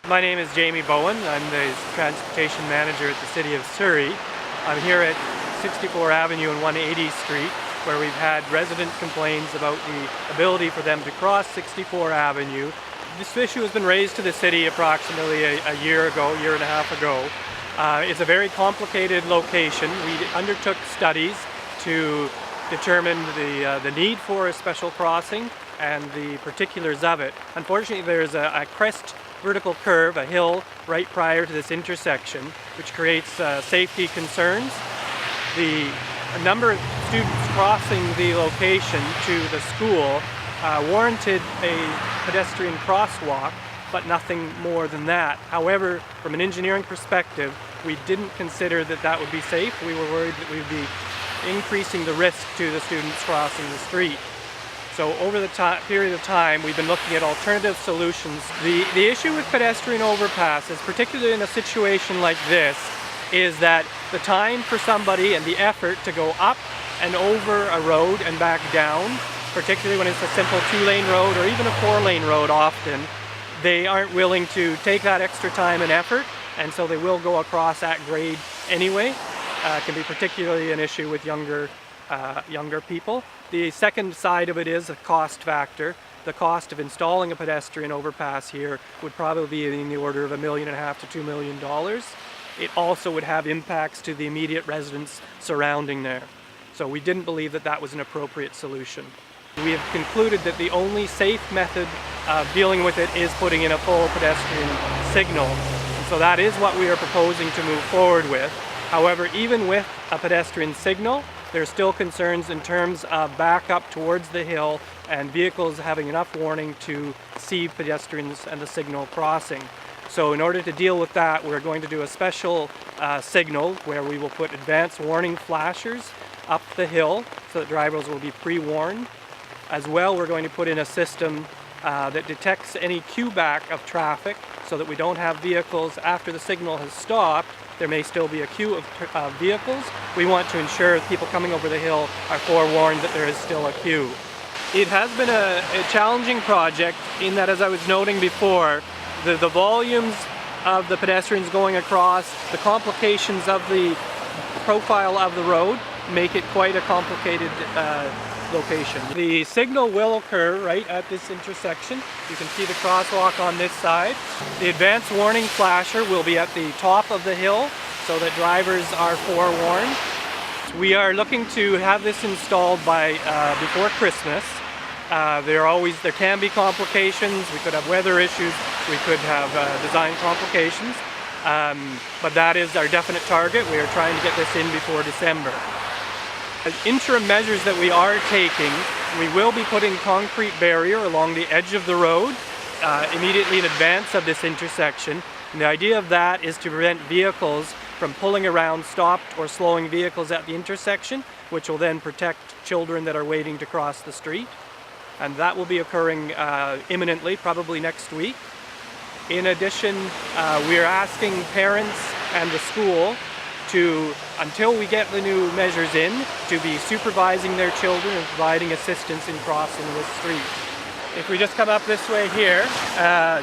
My name is Jaime Boan. I'm the Transportation Manager at the City of Surrey. I'm here at 64 Avenue and 180 Street, where we've had resident complaints about the ability for them to cross 64 Avenue. This issue has been raised to the city approximately a year and a half ago. It's a very complicated location. We undertook studies to determine the need for a special crossing and the particulars of it. Unfortunately, there's a crest vertical curve, a hill, right prior to this intersection, which creates safety concerns. The number of students crossing the location to the school warranted a pedestrian crosswalk, but nothing more than that. However, from an engineering perspective, we didn't consider that that would be safe. We were worried that we would be increasing the risk to the students crossing the street. So over the period of time, we've been looking at alternative solutions. The issue with pedestrian overpasses, particularly in a situation like this, is that the time for somebody and the effort to go up and over a road and back down, particularly when it's a simple 2-lane road or even a 4-lane road often, they aren't willing to take that extra time and effort, and so they will go across at grade anyway. It can be particularly an issue with younger people. The second side of it is a cost factor. The cost of installing a pedestrian overpass here would probably be in the order of $1.5 million to $2 million. It also would have impacts to the immediate residents surrounding there. So we didn't believe that that was an appropriate solution. We have concluded that the only safe method of dealing with it is putting in a full pedestrian signal. And so that is what we are proposing to move forward with. However, even with a pedestrian signal, there are still concerns in terms of back up towards the hill and vehicles having enough warning to see pedestrians and the signal crossing. So in order to deal with that, we're going to do a special signal where we will put advanced warning flashers up the hill so that drivers will be pre-warned. As well, we're going to put in a system that detects any queue back of traffic so that we don't have vehicles after the signal has stopped. There may still be a queue of vehicles. We want to ensure people coming over the hill are forewarned that there is still a queue. It has been a challenging project in that, as I was noting before, the volumes of the pedestrians going across, the complications of the profile of the road make it quite a complicated location. The signal will occur right at this intersection. You can see the crosswalk on this side. The advanced warning flasher will be at the top of the hill so that drivers are forewarned. We are looking to have this installed by before Christmas. There can be complications. We could have weather issues. We could have design complications. But that is our definite target. We are trying to get this in before December. Interim measures that we are taking, we will be putting concrete barrier along the edge of the road immediately in advance of this intersection. And the idea of that is to prevent vehicles from pulling around stopped or slowing vehicles at the intersection, which will then protect children that are waiting to cross the street. And that will be occurring imminently, probably next week. In addition, we are asking parents and the school to, until we get the new measures in, to be supervising their children and providing assistance in crossing this street. If we just come up this way here,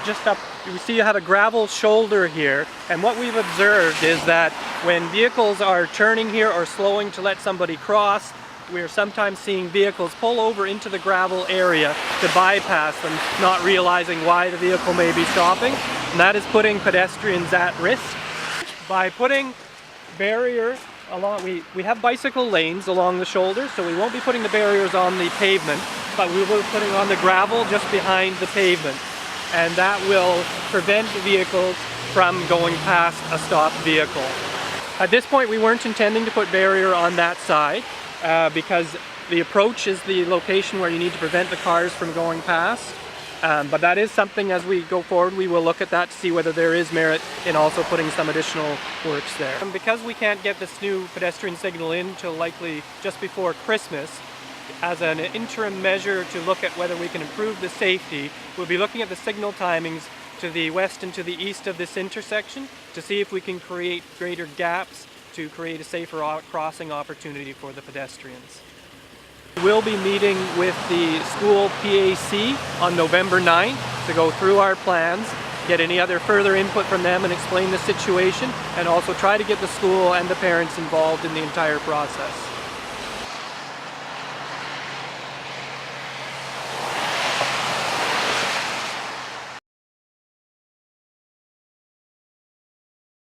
just up, you see you have a gravel shoulder here, and what we've observed is that when vehicles are turning here or slowing to let somebody cross, we're sometimes seeing vehicles pull over into the gravel area to bypass them, not realizing why the vehicle may be stopping, and that is putting pedestrians at risk. By putting barrier along, we have bicycle lanes along the shoulder, so we won't be putting the barriers on the pavement, but we will be putting on the gravel just behind the pavement, and that will prevent vehicles from going past a stopped vehicle. At this point, we weren't intending to put barrier on that side because the approach is the location where you need to prevent the cars from going past. But that is something, as we go forward, we will look at that to see whether there is merit in also putting some additional works there. And because we can't get this new pedestrian signal in till likely just before Christmas, as an interim measure to look at whether we can improve the safety, we'll be looking at the signal timings to the west and to the east of this intersection to see if we can create greater gaps to create a safer crossing opportunity for the pedestrians. We'll be meeting with the school PAC on November 9th to go through our plans, get any other further input from them and explain the situation, and also try to get the school and the parents involved in the entire process.